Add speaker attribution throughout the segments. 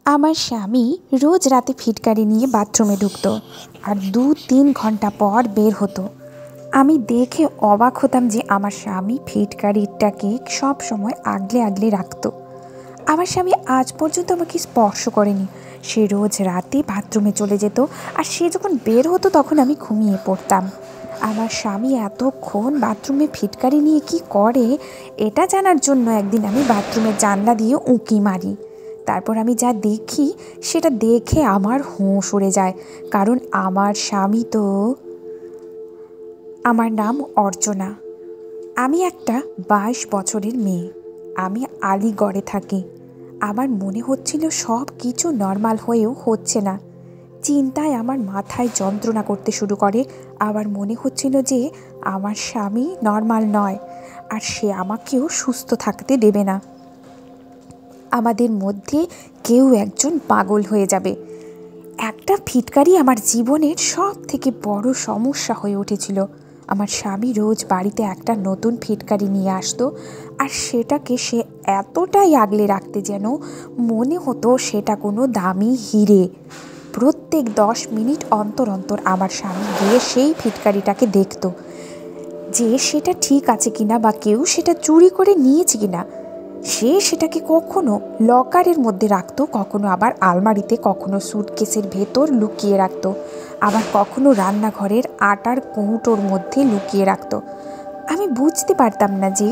Speaker 1: আমার স্বামী রোজ রাতে ফিটকারি নিয়ে বাথরুমে ঢুকতো আর ২-৩ ঘন্টা পর বের হতো। আমি দেখে অবাক হতাম যে আমার স্বামী ফিটকারিটাকে সব সময় আগলে আগলে রাখতো। আমার স্বামী আজ পর্যন্ত আমাকে স্পর্শ করেনি। সে রোজ রাতে বাথরুমে চলে যেত আর সে যখন বের হতো তখন আমি ঘুমিয়ে পড়তাম। আমার স্বামী এতক্ষণ বাথরুমে ফিটকারি নিয়ে কি করে এটা জানার জন্য একদিন আমি বাথরুমের জানলা দিয়ে উঁকি মারি। তারপর আমি যা দেখি সেটা দেখে আমার হুঁশ উড়ে যায়, কারণ আমার স্বামী তো। আমার নাম অর্চনা। আমি একটা ২২ বছরের মেয়ে। আমি আলিগড়ে থাকি। আমার মনে হচ্ছিল সব কিছু নর্মাল হয়েও হচ্ছে না। চিন্তায় আমার মাথায় যন্ত্রণা করতে শুরু করে। আবার মনে হচ্ছিল যে আমার স্বামী নর্মাল নয় আর সে আমাকেও সুস্থ থাকতে দেবে না। আমাদের মধ্যে কেউ একজন পাগল হয়ে যাবে। একটা ফিটকারি আমার জীবনের সব থেকে বড় সমস্যা হয়ে উঠেছিল। আমার স্বামী রোজ বাড়িতে একটা নতুন ফিটকারি নিয়ে আসতো আর সেটাকে সে এতটাই আগলে রাখতে যেন মনে হতো সেটা কোনো দামি হিরে। প্রত্যেক ১০ মিনিট অন্তর অন্তর আমার স্বামী গিয়ে সেই ফিটকারিটাকে দেখতো যে সেটা ঠিক আছে কিনা বা কেউ সেটা চুরি করে নিয়েছে কিনা। সে সেটাকে কখনো লকারের মধ্যে রাখতো, কখনো আবার আলমারিতে, কখনো সুটকেসের ভেতর লুকিয়ে রাখতো, আবার কখনো রান্নাঘরের আটার কৌটোর মধ্যে লুকিয়ে রাখতো। আমি বুঝতে পারতাম না যে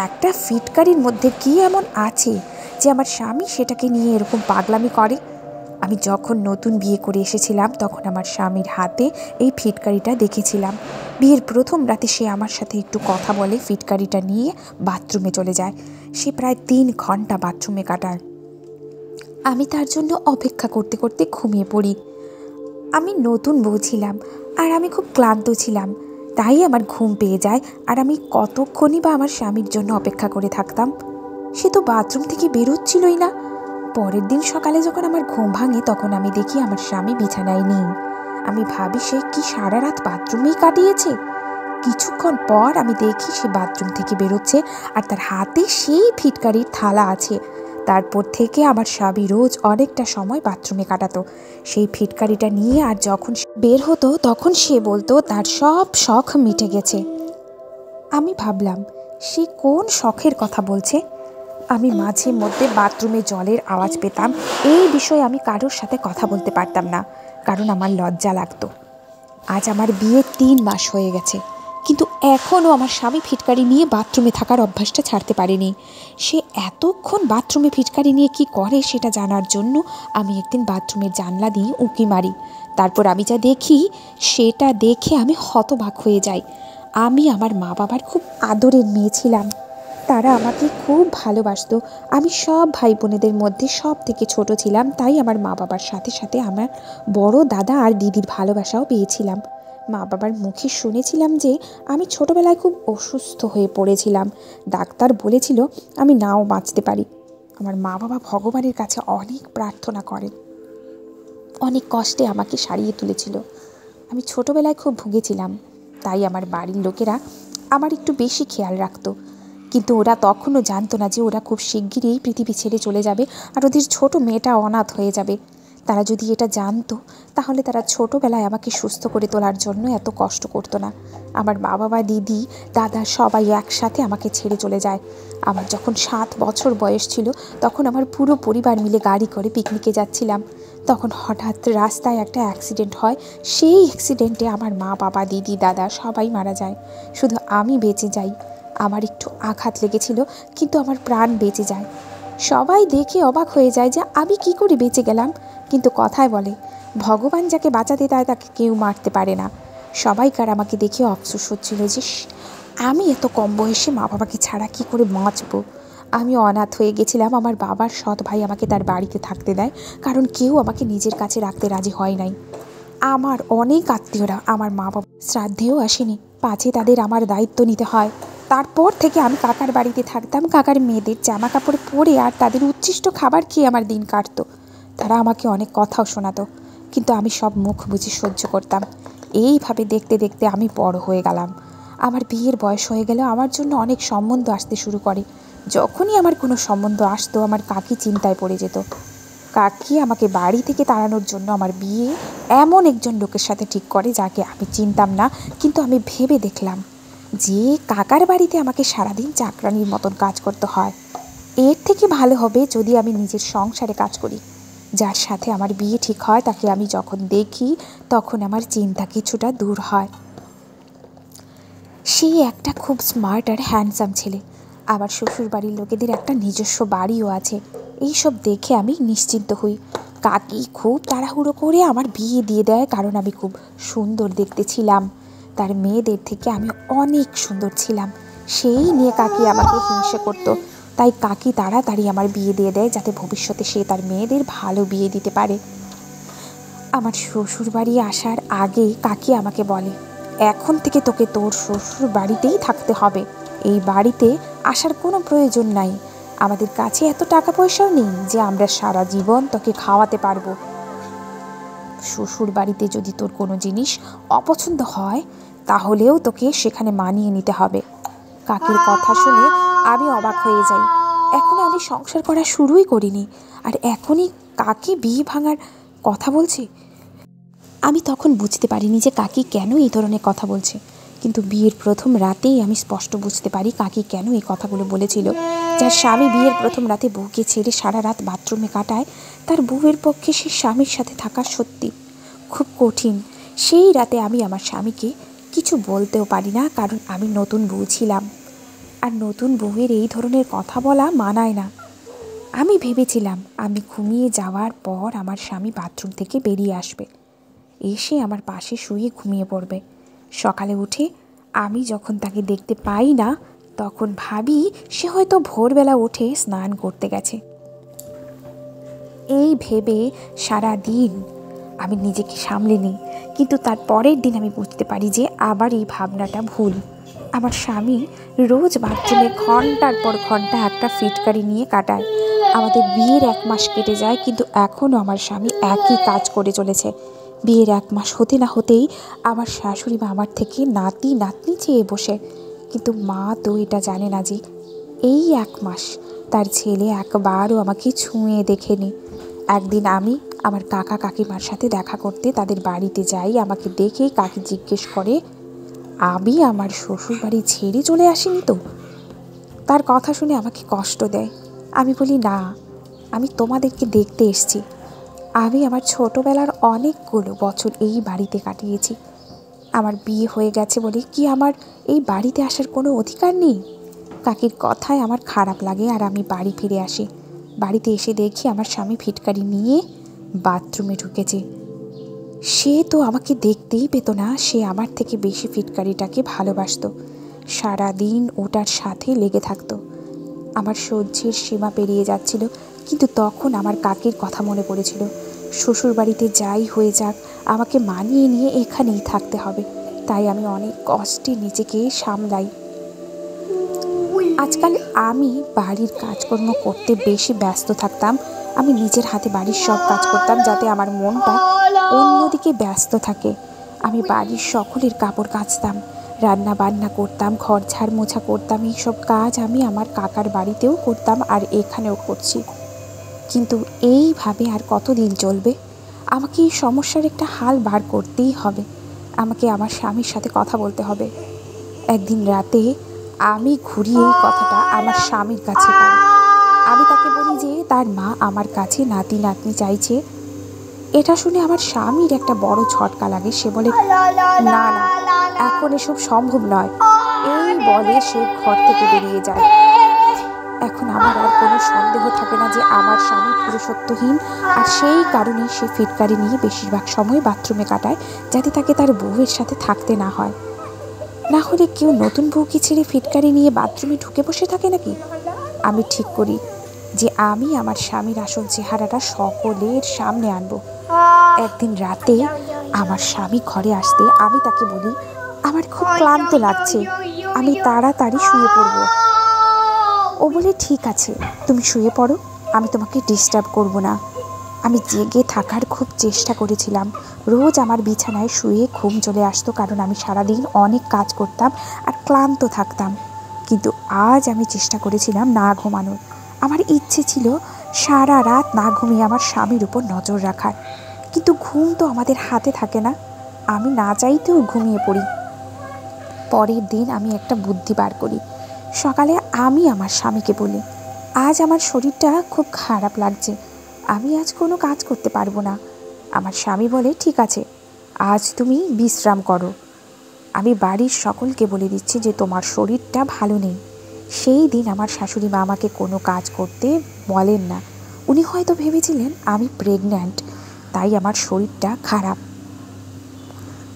Speaker 1: একটা ফিটকারির মধ্যে কী এমন আছে যে আমার স্বামী সেটাকে নিয়ে এরকম পাগলামি করে। আমি যখন নতুন বিয়ে করে এসেছিলাম তখন আমার স্বামীর হাতে এই ফিটকারিটা দেখেছিলাম। বিয়ের প্রথম রাতে সে আমার সাথে একটু কথা বলে ফিটকারিটা নিয়ে বাথরুমে চলে যায়। সে প্রায় ৩ ঘন্টা বাথরুমে কাটায়। আমি তার জন্য অপেক্ষা করতে করতে ঘুমিয়ে পড়ি। আমি নতুন বউ ছিলাম আর আমি খুব ক্লান্ত ছিলাম, তাই আমার ঘুম পেয়ে যায়। আর আমি কতক্ষণই বা আমার স্বামীর জন্য অপেক্ষা করে থাকতাম। সে তো বাথরুম থেকে বেরোচ্ছিলই না। পরের দিন সকালে যখন আমার ঘুম ভাঙে তখন আমি দেখি আমার স্বামী বিছানায় নেই। আমি ভাবি সে কি সারা রাত বাথরুমেই কাটিয়েছে। কিছুক্ষণ পর আমি দেখি সে বাথরুম থেকে বেরোচ্ছে আর তার হাতে সেই ফিটকারির থালা আছে। তারপর থেকে আমার স্বামী রোজ অনেকটা সময় বাথরুমে কাটাতো সেই ফিটকারিটা নিয়ে, আর যখন বের হতো তখন সে বলতো তার সব শখ মিটে গেছে। আমি ভাবলাম সে কোন শখের কথা বলছে। আমি মাঝে মধ্যে বাথরুমে জলের আওয়াজ পেতাম। এই বিষয়ে আমি কারোর সাথে কথা বলতে পারতাম না, কারণ আমার লজ্জা লাগতো। আজ আমার বিয়ে ৩ মাস হয়ে গেছে, কিন্তু এখনও আমার স্বামী ফিটকারি নিয়ে বাথরুমে থাকার অভ্যাসটা ছাড়তে পারেনি। সে এতক্ষণ বাথরুমে ফিটকারি নিয়ে কি করে সেটা জানার জন্য আমি একদিন বাথরুমের জানলা দিয়ে উঁকি মারি। তারপর আমি যা দেখি সেটা দেখে আমি হতবাক হয়ে যাই। আমি আমার মা বাবার খুব আদরের মেয়ে ছিলাম। তারা আমাকে খুব ভালোবাসতো। আমি সব ভাই বোনেদের মধ্যে সব থেকে ছোট ছিলাম, তাই আমার মা বাবার সাথে সাথে আমার বড় দাদা আর দিদির ভালোবাসাও পেয়েছিলাম। মা বাবার মুখে শুনেছিলাম যে আমি ছোটবেলায় খুব অসুস্থ হয়ে পড়েছিলাম। ডাক্তার বলেছিল আমি নাও বাঁচতে পারি। আমার মা বাবা ভগবানের কাছে অনেক প্রার্থনা করেন, অনেক কষ্টে আমাকে সারিয়ে তুলেছিল। আমি ছোটবেলায় খুব ভুগেছিলাম, তাই আমার বাড়ির লোকেরা আমার একটু বেশি খেয়াল রাখতো। কিন্তু ওরা তখনও জানতো না যে ওরা খুব শিগগিরই এই পৃথিবী ছেড়ে চলে যাবে আর ওদের ছোট মেয়েটা অনাথ হয়ে যাবে। তারা যদি এটা জানতো তাহলে তারা ছোটোবেলায় আমাকে সুস্থ করে তোলার জন্য এত কষ্ট করতো না। আমার মা বাবা, দিদি, দাদা সবাই একসাথে আমাকে ছেড়ে চলে যায়। আমার যখন ৭ বছর বয়স ছিল তখন আমার পুরো পরিবার মিলে গাড়ি করে পিকনিকে যাচ্ছিলাম। তখন হঠাৎ রাস্তায় একটা অ্যাক্সিডেন্ট হয়। সেই অ্যাক্সিডেন্টে আমার মা বাবা, দিদি, দাদা সবাই মারা যায়, শুধু আমি বেঁচে যাই। আমার একটু আঘাত লেগেছিল, কিন্তু আমার প্রাণ বেঁচে যায়। সবাই দেখে অবাক হয়ে যায় যে আমি কি করে বেঁচে গেলাম। কিন্তু কথায় বলে ভগবান যাকে বাঁচাতে দেয় তাকে কেউ মারতে পারে না। সবাইকার আমাকে দেখে আফসোস হচ্ছিল যে আমি এত কম বয়সে মা বাবাকে ছাড়া কি করে বাঁচবো। আমি অনাথ হয়ে গেছিলাম। আমার বাবার সৎ ভাই আমাকে তার বাড়িতে থাকতে দেয়, কারণ কেউ আমাকে নিজের কাছে রাখতে রাজি হয় নাই। আমার অনেক আত্মীয়রা আমার মা বাবা শ্রাদ্ধেও আসেনি, পাছে তাদের আমার দায়িত্ব নিতে হয়। তারপর থেকে আমি কাকার বাড়িতে থাকতাম। কাকার মেয়েদের জামা কাপড় পরে আর তাদের উচ্ছিষ্ট খাবার খেয়ে আমার দিন কাটতো। তারা আমাকে অনেক কথাও শোনাতো, কিন্তু আমি সব মুখ বুঝে সহ্য করতাম। এইভাবে দেখতে দেখতে আমি বড় হয়ে গেলাম। আমার বিয়ের বয়স হয়ে গেল। আমার জন্য অনেক সম্বন্ধ আসতে শুরু করে। যখনই আমার কোনো সম্বন্ধ আসতো আমার কাকি চিন্তায় পড়ে যেত, কাকি আমাকে বাড়ি থেকে তাড়ানোর জন্য আমার বিয়ে এমন একজন লোকের সাথে ঠিক করে যাকে আমি চিনতাম না, কিন্তু আমি ভেবে দেখলাম যে কাকার বাড়িতে আমাকে সারাদিন চাকরানির মতন কাজ করতে হয়, এর থেকে ভালো হবে যদি আমি নিজের সংসারে কাজ করি। যার সাথে আমার বিয়ে ঠিক হয় তাকে আমি যখন দেখি তখন আমার চিন্তা কিছুটা দূর হয়। সে একটা খুব স্মার্ট আর হ্যান্ডসাম ছেলে। আমার শ্বশুর বাড়ির লোকেদের একটা নিজস্ব বাড়িও আছে। এইসব দেখে আমি নিশ্চিন্ত হই। কাকি খুব তাড়াহুড়ো করে আমার বিয়ে দিয়ে দেয়, কারণ আমি খুব সুন্দর দেখতে ছিলাম। তার মেয়েদের থেকে আমি অনেক সুন্দর ছিলাম। সেই নিয়ে কাকি আমাকে হিংসে করতো। তাই কাকি তাড়াতাড়ি আমার বিয়ে দিয়ে দেয় যাতে ভবিষ্যতে সে তার মেয়েদের ভালো বিয়ে দিতে পারে। আমার শ্বশুর বাড়ি আসার আগে কাকি আমাকে বলে, এখন থেকে তোকে তোর শ্বশুর বাড়িতেই থাকতে হবে, এই বাড়িতে আসার কোনো প্রয়োজন নাই। আমাদের কাছে এত টাকা পয়সাও নেই যে আমরা সারা জীবন তোকে খাওয়াতে পারবো। শ্বশুর বাড়িতে যদি তোর কোনো জিনিস অপছন্দ হয় তাহলেও তোকে সেখানে মানিয়ে নিতে হবে। কাকির কথা শুনে আমি অবাক হয়ে যাই। এখনো আমি সংসার করা শুরুই করিনি, আর এখনই কাকি বিয়ে ভাঙার কথা বলছে। আমি তখন বুঝতে পারিনি যে কাকি কেন এই ধরনের কথা বলছে, কিন্তু বিয়ের প্রথম রাতেই আমি স্পষ্ট বুঝতে পারি কাকি কেন এই কথাগুলো বলেছিল। যার স্বামী বিয়ের প্রথম রাতে বউকে ছেড়ে সারা রাত বাথরুমে কাটায়, তার বউয়ের পক্ষে সে স্বামীর সাথে থাকা সত্যি খুব কঠিন। সেই রাতে আমি আমার স্বামীকে কিছু বলতেও পারি না, কারণ আমি নতুন বউ ছিলাম, আর নতুন বউয়ের এই ধরনের কথা বলা মানায় না। আমি ভেবেছিলাম আমি ঘুমিয়ে যাওয়ার পর আমার স্বামী বাথরুম থেকে বেরিয়ে আসবে, এসে আমার পাশে শুয়ে ঘুমিয়ে পড়বে। সকালে উঠে আমি যখন তাকে দেখতে পাই না তখন ভাবি সে হয়তো ভোরবেলা উঠে স্নান করতে গেছে। এই ভেবে সারা দিন আমি নিজেকে সামলে নিই, কিন্তু তার পরের দিন আমি বুঝতে পারি যে আবার এই ভাবনাটা ভুল। আমার স্বামী রোজ বাথরুমে ঘন্টার পর ঘন্টা একটা ফিটকারি নিয়ে কাটায়। আমাদের বিয়ের 1 মাস কেটে যায়, কিন্তু এখনও আমার স্বামী একই কাজ করে চলেছে। বিয়ের 1 মাস হতে না হতেই আমার শাশুড়ি মা আমার থেকে নাতি নাতনি চেয়ে বসে, কিন্তু মা তো এটা জানে না যে এই 1 মাস তার ছেলে একবারও আমাকে ছুঁয়ে দেখেনি। একদিন আমি আমার কাকা কাকিমার সাথে দেখা করতে তাদের বাড়িতে যাই। আমাকে দেখেই কাকি জিজ্ঞেস করে, আমি আমার শ্বশুর বাড়ি ছেড়ে চলে আসিনি তো? তার কথা শুনে আমাকে কষ্ট দেয়। আমি বলি, না, আমি তোমাদেরকে দেখতে এসেছি। আমি আমার ছোটোবেলার অনেকগুলো বছর এই বাড়িতে কাটিয়েছি। আমার বিয়ে হয়ে গেছে বলে কি আমার এই বাড়িতে আসার কোনো অধিকার নেই? কাকির কথায় আমার খারাপ লাগে আর আমি বাড়ি ফিরে আসি। বাড়িতে এসে দেখি আমার স্বামী ফিটকারি নিয়ে বাথরুমে ঢুকেছে। সে তো আমাকে দেখতেই পেত না, সে আমার থেকে বেশি ফিটকারিটাকে ভালোবাসতো। সারাদিন ওটার সাথে লেগে থাকতো। আমার সহ্যের সীমা পেরিয়ে যাচ্ছিল, কিন্তু তখন আমার কাকির কথা মনে পড়েছিল। শ্বশুর বাড়িতে যাই হয়ে যাক আমাকে মানিয়ে নিয়ে এখানেই থাকতে হবে। তাই আমি অনেক কষ্টে নিজেকে সামলাই। আজকাল আমি বাড়ির কাজকর্ম করতে বেশি ব্যস্ত থাকতাম। আমি নিজের হাতে বাড়ির সব কাজ করতাম যাতে আমার মনটা অন্যদিকে ব্যস্ত থাকে। আমি বাড়ির সকলের কাপড় কাচতাম, রান্না বান্না করতাম, ঘর ঝাড় মোছা করতাম। এইসব কাজ আমি আমার কাকার বাড়িতেও করতাম আর এখানেও করছি। কিন্তু এইভাবে আর কতদিন চলবে? আমাকে এই সমস্যার একটা হাল বার করতেই হবে। আমাকে আমার স্বামীর সাথে কথা বলতে হবে। একদিন রাতে আমি ঘুরিয়ে এই কথাটা আমার স্বামীর কাছে পাই। আমি তাকে বলি যে তার মা আমার কাছে নাতি নাতনি চাইছে। এটা শুনে আমার স্বামীর একটা বড় ঝটকা লাগে। সে বলে, না না, এখন এসব সম্ভব নয়। এই বলে সে ঘর থেকে বেরিয়ে যায়। এখন আমার আর কোনো সন্দেহ থাকে না যে আমার স্বামী পুরুষত্বহীন, আর সেই কারণে সে ফিটকারি নিয়ে বেশিরভাগ সময় বাথরুমে কাটায়, যাতে তাকে তার বউয়ের সাথে থাকতে না হয়। না হলে কেউ নতুন বউকে ছেড়ে ফিটকারি নিয়ে বাথরুমে ঢুকে বসে থাকে নাকি? আমি ঠিক করি যে আমি আমার স্বামীর আসল চেহারাটা সকলের সামনে আনবো। একদিন রাতে আমার স্বামী ঘরে আসতে আমি তাকে বলি, আমার খুব ক্লান্ত লাগছে, আমি তাড়াতাড়ি শুয়ে পড়ব। ও বলে, ঠিক আছে, তুমি শুয়ে পড়ো, আমি তোমাকে ডিস্টার্ব করব না। আমি জেগে থাকার খুব চেষ্টা করেছিলাম। রোজ আমার বিছানায় শুয়ে ঘুম চলে আসতো, কারণ আমি সারাদিন অনেক কাজ করতাম আর ক্লান্ত থাকতাম। কিন্তু আজ আমি চেষ্টা করেছিলাম না ঘুমানোর। আমার ইচ্ছে ছিল সারা রাত না ঘুমিয়ে আমার স্বামীর উপর নজর রাখার। কিন্তু ঘুম তো আমাদের হাতে থাকে না, আমি না চাইতেও ঘুমিয়ে পড়ি। পরের দিন আমি একটা বুদ্ধি বার করি। সকালে আমি আমার স্বামীকে বলি, আজ আমার শরীরটা খুব খারাপ লাগছে, আমি আজ কোনো কাজ করতে পারবো না। আমার স্বামী বলে, ঠিক আছে, আজ তুমি বিশ্রাম করো। আমি বাড়ির সকলকে বলে দিচ্ছি যে তোমার শরীরটা ভালো নেই। সেই দিন আমার শাশুড়ি মা আমাকে কোনো কাজ করতে বলেন না। উনি হয়তো ভেবেছিলেন আমি প্রেগন্যান্ট, তাই আমার শরীরটা খারাপ।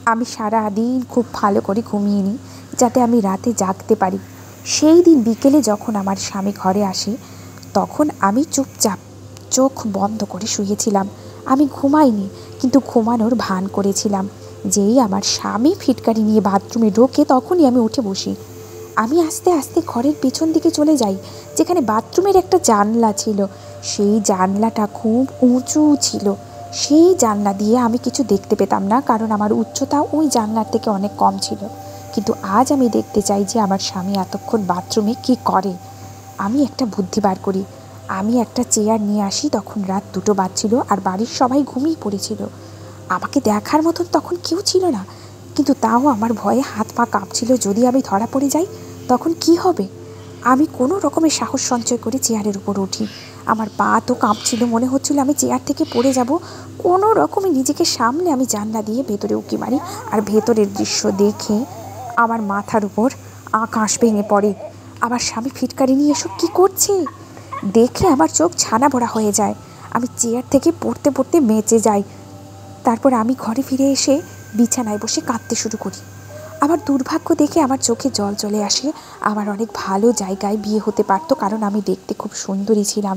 Speaker 1: আমি সারা দিন খুব ভালো করে ঘুমিয়ে নিই, যাতে আমি রাতে জাগতে পারি। সেই দিন বিকেলে যখন আমার স্বামী ঘরে আসে, তখন আমি চুপচাপ চোখ বন্ধ করে শুয়েছিলাম। আমি ঘুমাইনি, কিন্তু ঘুমানোর ভান করেছিলাম। যেই আমার স্বামী ফিটকারি নিয়ে বাথরুমে ঢোকে, তখনই আমি উঠে বসি। আমি আস্তে আস্তে ঘরের পেছন দিকে চলে যাই, যেখানে বাথরুমের একটা জানলা ছিল। সেই জানলাটা খুব উঁচু ছিল। সেই জানলা দিয়ে আমি কিছু দেখতে পেতাম না, কারণ আমার উচ্চতা ওই জানলার থেকে অনেক কম ছিল। কিন্তু আজ আমি দেখতে চাই যে আমার স্বামী এতক্ষণ বাথরুমে কি করে। আমি একটা বুদ্ধি বার করি। আমি একটা চেয়ার নিয়ে আসি। তখন রাত 2টো বাজছিল আর বাড়ির সবাই ঘুমিয়ে পড়েছিল। আমাকে দেখার মতন তখন কেউ ছিল না, কিন্তু তাও আমার ভয়ে হাত পা কাঁপছিল। যদি আমি ধরা পড়ে যাই তখন কি হবে? আমি কোনো রকমের সাহস সঞ্চয় করে চেয়ারের উপর উঠি। আমার পা তো কাঁপছিল, মনে হচ্ছিল আমি চেয়ার থেকে পড়ে যাব। কোনো রকমে নিজেকে সামলে আমি জানলা দিয়ে ভেতরে উঁকি মারি, আর ভেতরের দৃশ্য দেখে আমার মাথার উপর আকাশ ভেঙে পড়ে। আমার স্বামী ফিটকারি নিয়ে এসব কী করছে দেখে আমার চোখ ছানা ভরা হয়ে যায়। আমি চেয়ার থেকে পড়তে পড়তে বেঁচে যাই। তারপর আমি ঘরে ফিরে এসে বিছানায় বসে কাঁদতে শুরু করি। আমার দুর্ভাগ্য দেখে আমার চোখে জল চলে আসে। আমার অনেক ভালো জায়গায় বিয়ে হতে পারতো, কারণ আমি দেখতে খুব সুন্দরী ছিলাম।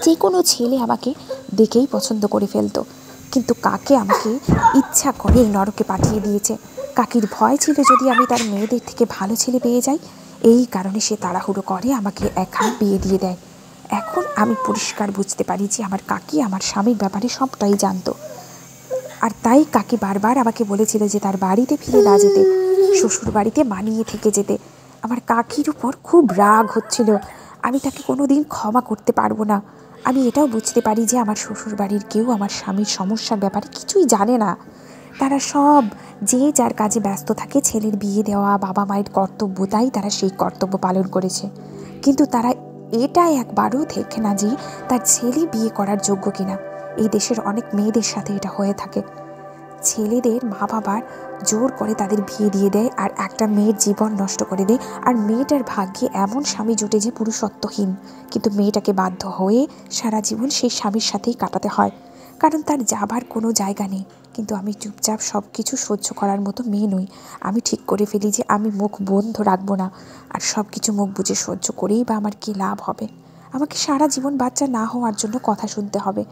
Speaker 1: যে কোনো ছেলে আমাকে দেখেই পছন্দ করে ফেলতো। কিন্তু কাকে আমাকে ইচ্ছা করে নরকে পাঠিয়ে দিয়েছে। কাকির ভয় ছিল যদি আমি তার মেয়েদের থেকে ভালো ছেলে পেয়ে যাই, এই কারণে সে তাড়াহুড়ো করে আমাকে একা বিয়ে দিয়ে দেয়। এখন আমি পরিষ্কার বুঝতে পারি যে আমার কাকি আমার স্বামীর ব্যাপারে সবটাই জানতো। আর তাই কাকি বারবার আমাকে বলেছিল যে তার বাড়িতে ফিরে না যেতে, শ্বশুর বাড়িতে মানিয়ে থেকে যেতে। আমার কাকির উপর খুব রাগ হচ্ছিল। আমি তাকে কোনো দিন ক্ষমা করতে পারবো না। আমি এটাও বুঝতে পারি যে আমার শ্বশুর বাড়ির কেউ আমার স্বামীর সমস্যার ব্যাপারে কিছুই জানে না। তারা সব যে যার কাজে ব্যস্ত থাকে। ছেলের বিয়ে দেওয়া বাবা মায়ের কর্তব্য, তাই তারা সেই কর্তব্য পালন করেছে। কিন্তু তারা এটা একবারও দেখে না যে তার ছেলে বিয়ে করার যোগ্য কিনা। এই দেশের অনেক মেয়েদের সাথে এটা হয়ে থাকে। ছেলেদের মা বাবার জোর করে তাদের বিয়ে দিয়ে দেয়, আর একটা মেয়ের জীবন নষ্ট করে দেয়। আর মেয়েটার ভাগ্যে এমন স্বামী জুটে যে পুরুষত্বহীন, কিন্তু মেয়েটাকে বাধ্য হয়ে সারা জীবন সেই স্বামীর সাথেই কাটাতে হয়, কারণ তার যাবার কোনো জায়গা নেই। কিন্তু আমি চুপচাপ সব কিছু সহ্য করার মতো মেয়ে নই। আমি ঠিক করে ফেলি যে আমি মুখ বন্ধ রাখবো না, আর সব কিছু মুখ বুজে সহ্য করেই বা আমার কী লাভ হবে। আমাকে সারা জীবন বাচ্চা না হওয়ার জন্য কথা শুনতে হবে।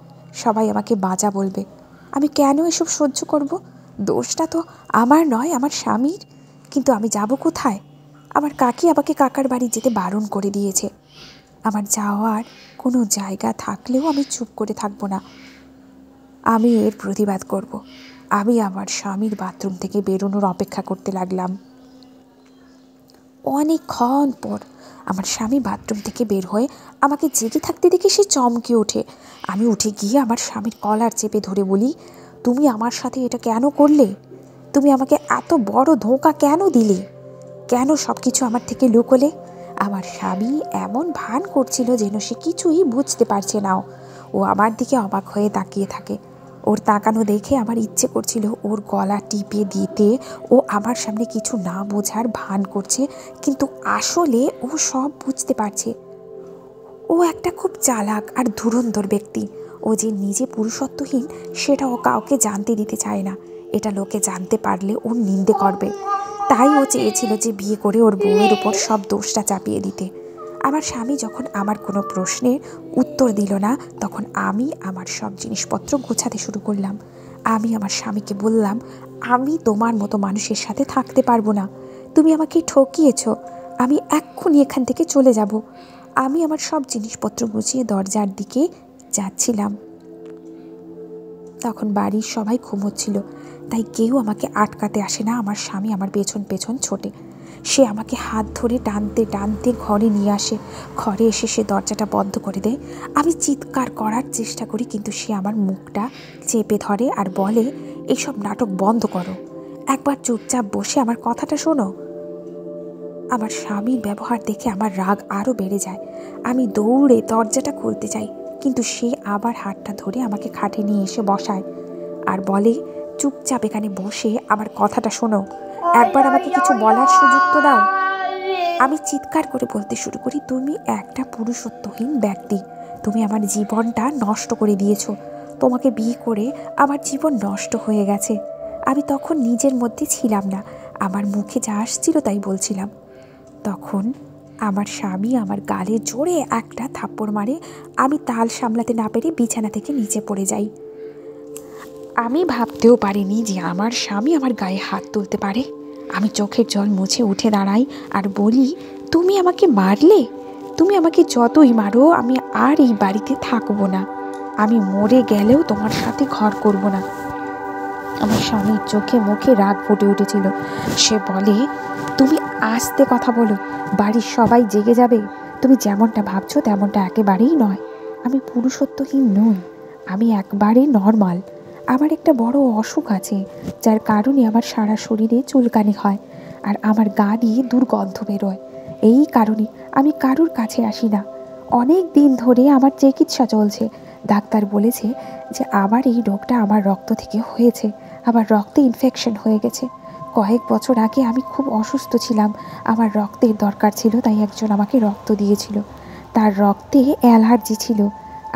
Speaker 1: সবাই আমাকে বাজা বলবে। আমি কেন এসব সহ্য করব? দোষটা তো আমার নয়, আমার স্বামীর। কিন্তু আমি যাব কোথায়? আমার কাকি আমাকে কাকার বাড়ি যেতে বারণ করে দিয়েছে। আমার যাওয়ার কোনো জায়গা থাকলেও আমি চুপ করে থাকবো না। আমি এর প্রতিবাদ করব। আমি আমার স্বামীর বাথরুম থেকে বেরোনোর অপেক্ষা করতে লাগলাম। অনেকক্ষণ পর আমার স্বামী বাথরুম থেকে বের হয়ে আমাকে জেগে থাকতে দেখে সে চমকে ওঠে। আমি উঠে গিয়ে আমার স্বামীর কলার চেপে ধরে বলি, তুমি আমার সাথে এটা কেন করলে? তুমি আমাকে এত বড় ধোঁকা কেন দিলে? কেন সব কিছু আমার থেকে লুকোলে? আমার স্বামী এমন ভান করছিল যেন সে কিছুই বুঝতে পারছে না। ও আমার দিকে অবাক হয়ে তাকিয়ে থাকে। ওর তাকানো দেখে আমার ইচ্ছে করছিল ওর গলা টিপে দিতে। ও আমার সামনে কিছু না বোঝার ভান করছে, কিন্তু আসলে ও সব বুঝতে পারছে। ও একটা খুব চালাক আর ধুরন্ধর ব্যক্তি। ও যে নিজে পুরুষত্বহীন সেটা ও কাউকে জানতে দিতে চায় না। এটা লোকে জানতে পারলে ওর নিন্দে করবে। তাই ও চেয়েছিল যে বিয়ে করে ওর বউয়ের উপর সব দোষটা চাপিয়ে দিতে। আমার স্বামী যখন আমার কোনো প্রশ্নের উত্তর দিল না, তখন আমি আমার সব জিনিসপত্র গোছাতে শুরু করলাম। আমি আমার স্বামীকে বললাম, আমি তোমার মতো মানুষের সাথে থাকতে পারবো না। তুমি আমাকে ঠকিয়েছ। আমি এক্ষুনি এখান থেকে চলে যাব। আমি আমার সব জিনিসপত্র গুছিয়ে দরজার দিকে যাচ্ছিলাম। তখন বাড়ির সবাই ঘুমোচ্ছিল, তাই কেউ আমাকে আটকাতে আসে না। আমার স্বামী আমার পেছন পেছন ছোটে। সে আমাকে হাত ধরে টানতে টানতে ঘরে নিয়ে আসে। ঘরে এসে সে দরজাটা বন্ধ করে দেয়। আমি চিৎকার করার চেষ্টা করি, কিন্তু সে আমার মুখটা চেপে ধরে আর বলে, এইসব নাটক বন্ধ করো, একবার চুপচাপ বসে আমার কথাটা শোনো। আমার স্বামীর ব্যবহার দেখে আমার রাগ আরও বেড়ে যায়। আমি দৌড়ে দরজাটা খুলতে চাই, কিন্তু সে আবার হাতটা ধরে আমাকে খাটে নিয়ে এসে বসায় আর বলে, চুপচাপ এখানে বসে আমার কথাটা শোনো, একবার আমাকে কিছু বলার সুযোগ তো দাও। আমি চিৎকার করে বলতে শুরু করি, তুমি একটা পুরুষত্বহীন ব্যক্তি, তুমি আমার জীবনটা নষ্ট করে দিয়েছো, তোমাকে বিয়ে করে আমার জীবন নষ্ট হয়ে গেছে। আমি তখন নিজের মধ্যে ছিলাম না, আমার মুখে যা আসছিল তাই বলছিলাম। তখন আমার স্বামী আমার গালে জোরে একটা থাপ্পড় মারে। আমি তাল সামলাতে না পেরে বিছানা থেকে নিচে পড়ে যাই। আমি ভাবতেও পারিনি যে আমার স্বামী আমার গায়ে হাত তুলতে পারে। আমি চোখের জল মুছে উঠে দাঁড়াই আর বলি, তুমি আমাকে মারলে, তুমি আমাকে যতই মারো আমি আর এই বাড়িতে থাকবো না, আমি মরে গেলেও তোমার সাথে ঘর করব না। আমার স্বামীর চোখে মুখে রাগ ফুটে উঠেছিল। সে বলে, তুমি আস্তে কথা বলো, বাড়ির সবাই জেগে যাবে। তুমি যেমনটা ভাবছো তেমনটা একেবারেই নয়। আমি পুরুষত্বহীন নই, আমি একবারে নর্মাল। আমার একটা বড় অসুখ আছে, যার কারণে আমার সারা শরীরে চুলকানি হয় আর আমার গা দিয়ে দুর্গন্ধ বেরোয়। এই কারণে আমি কারুর কাছে আসি না। অনেক দিন ধরে আমার চিকিৎসা চলছে। ডাক্তার বলেছে যে আমার এই রোগটা আমার রক্ত থেকে হয়েছে, আমার রক্তে ইনফেকশন হয়ে গেছে। কয়েক বছর আগে আমি খুব অসুস্থ ছিলাম, আমার রক্তের দরকার ছিল, তাই একজন আমাকে রক্ত দিয়েছিল। তার রক্তে অ্যালার্জি ছিল,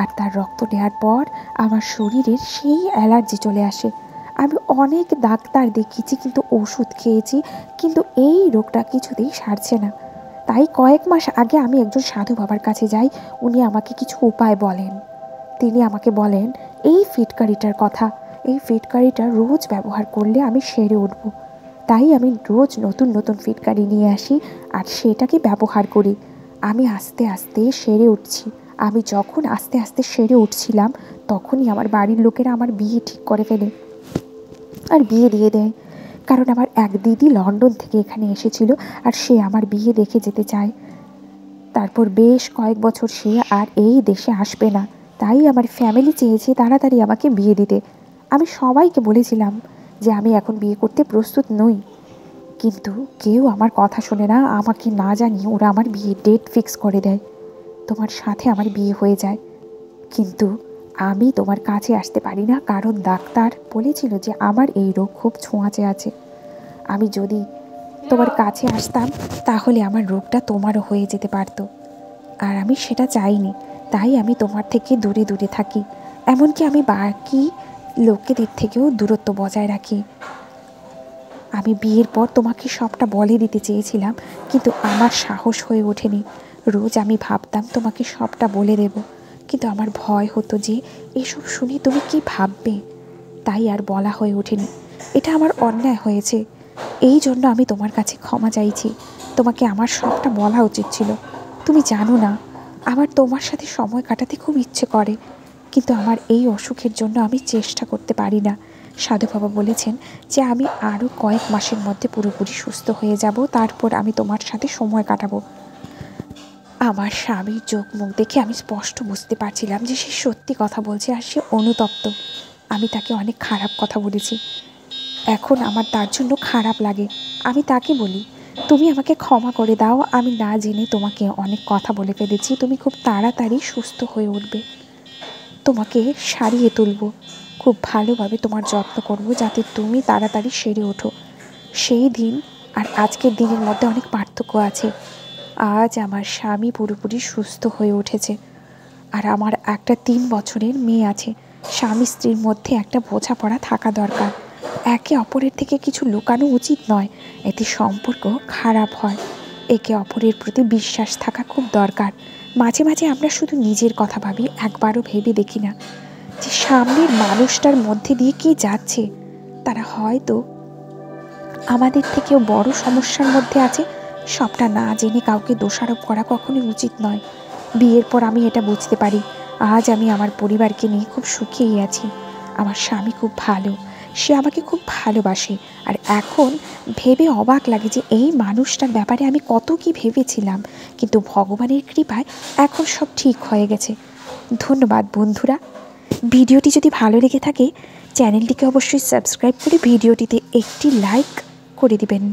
Speaker 1: আর তার রক্ত নেওয়ার পর আমার শরীরের সেই অ্যালার্জি চলে আসে। আমি অনেক ডাক্তার দেখিয়েছি, কিন্তু ওষুধ খেয়েছি, কিন্তু এই রোগটা কিছুতেই সারছে না। তাই কয়েক মাস আগে আমি একজন সাধু বাবার কাছে যাই। উনি আমাকে কিছু উপায় বলেন। তিনি আমাকে বলেন এই ফিটকারিটার কথা, এই ফিটকারিটা রোজ ব্যবহার করলে আমি সেরে উঠব। তাই আমি রোজ নতুন নতুন ফিটকারি নিয়ে আসি আর সেটাকে ব্যবহার করি। আমি আস্তে আস্তে সেরে উঠছি। আমি যখন আস্তে আস্তে সেরে উঠছিলাম, তখনই আমার বাড়ির লোকেরা আমার বিয়ে ঠিক করে ফেলে আর বিয়ে দিয়ে দেয়। কারণ আমার এক দিদি লন্ডন থেকে এখানে এসেছিল আর সে আমার বিয়ে দেখে যেতে চায়। তারপর বেশ কয়েক বছর সে আর এই দেশে আসবে না, তাই আমার ফ্যামিলি চেয়েছে তাড়াতাড়ি আমাকে বিয়ে দিতে। আমি সবাইকে বলেছিলাম যে আমি এখন বিয়ে করতে প্রস্তুত নই, কিন্তু কেউ আমার কথা শোনে না। আমাকে না জানিয়ে ওরা আমার বিয়ের ডেট ফিক্স করে দেয়। তোমার সাথে আমার বিয়ে হয়ে যায়, কিন্তু আমি তোমার কাছে আসতে পারি না, কারণ ডাক্তার বলেছিল যে আমার এই রোগ খুব ছোঁয়াচে আছে। আমি যদি তোমার কাছে আসতাম তাহলে আমার রোগটা তোমারও হয়ে যেতে পারতো, আর আমি সেটা চাইনি। তাই আমি তোমার থেকে দূরে দূরে থাকি, এমনকি আমি বাকি লোকেদের থেকেও দূরত্ব বজায় রাখি। আমি বিয়ের পর তোমাকে সবটা বলে দিতে চেয়েছিলাম, কিন্তু আমার সাহস হয়ে ওঠেনি। রোজ আমি ভাবতাম তোমাকে সবটা বলে দেব, কিন্তু আমার ভয় হতো যে এসব শুনে তুমি কি ভাববে, তাই আর বলা হয়ে ওঠেনি। এটা আমার অন্যায় হয়েছে, এই জন্য আমি তোমার কাছে ক্ষমা চাইছি। তোমাকে আমার সবটা বলা উচিত ছিল। তুমি জানো না, আমার তোমার সাথে সময় কাটাতে খুব ইচ্ছে করে, কিন্তু আমার এই অসুখের জন্য আমি চেষ্টা করতে পারি না। সাধু বাবা বলেছেন যে আমি আরও কয়েক মাসের মধ্যে পুরোপুরি সুস্থ হয়ে যাব, তারপর আমি তোমার সাথে সময় কাটাবো। আমার স্বামীর চোখ মুখ দেখে আমি স্পষ্ট বুঝতে পারছিলাম যে সে সত্যি কথা বলছে আর সে অনুতপ্ত। আমি তাকে অনেক খারাপ কথা বলেছি, এখন আমার তার জন্য খারাপ লাগে। আমি তাকে বলি, তুমি আমাকে ক্ষমা করে দাও, আমি না জেনে তোমাকে অনেক কথা বলে ফেলেছি। তুমি খুব তাড়াতাড়ি সুস্থ হয়ে উঠবে, তোমাকে সারিয়ে তুলব, খুব ভালোভাবে তোমার যত্ন করব, যাতে তুমি তাড়াতাড়ি সেরে ওঠো। সেই দিন আর আজকের দিনের মধ্যে অনেক পার্থক্য আছে। আজ আমার স্বামী পুরোপুরি সুস্থ হয়ে উঠেছে, আর আমার একটা 3 বছরের মেয়ে আছে। স্বামী স্ত্রীর মধ্যে একটা বোঝাপড়া থাকা দরকার। একে অপরের থেকে কিছু লুকানো উচিত নয়, এতে সম্পর্ক খারাপ হয়। একে অপরের প্রতি বিশ্বাস থাকা খুব দরকার। মাঝে মাঝে আমরা শুধু নিজের কথা ভাবি, একবারও ভেবে দেখি না যে সামনের মানুষটার মধ্যে দিয়ে কি যাচ্ছে। তারা হয়তো আমাদের থেকেও বড় সমস্যার মধ্যে আছে। সবটা না জেনে কাউকে দোষারোপ করা কখনোই উচিত নয়। বিয়ের পর আমি এটা বুঝতে পারি। আজ আমি আমার পরিবারকে নিয়ে খুব সুখেই আছি। আমার স্বামী খুব ভালো, সে আমাকে খুব ভালোবাসে। আর এখন ভেবে অবাক লাগে যে এই মানুষটার ব্যাপারে আমি কত কি ভেবেছিলাম, কিন্তু ভগবানের কৃপায় এখন সব ঠিক হয়ে গেছে। ধন্যবাদ বন্ধুরা। ভিডিওটি যদি ভালো লেগে থাকে চ্যানেলটিকে অবশ্যই সাবস্ক্রাইব করে ভিডিওটিতে একটি লাইক করে দিবেন।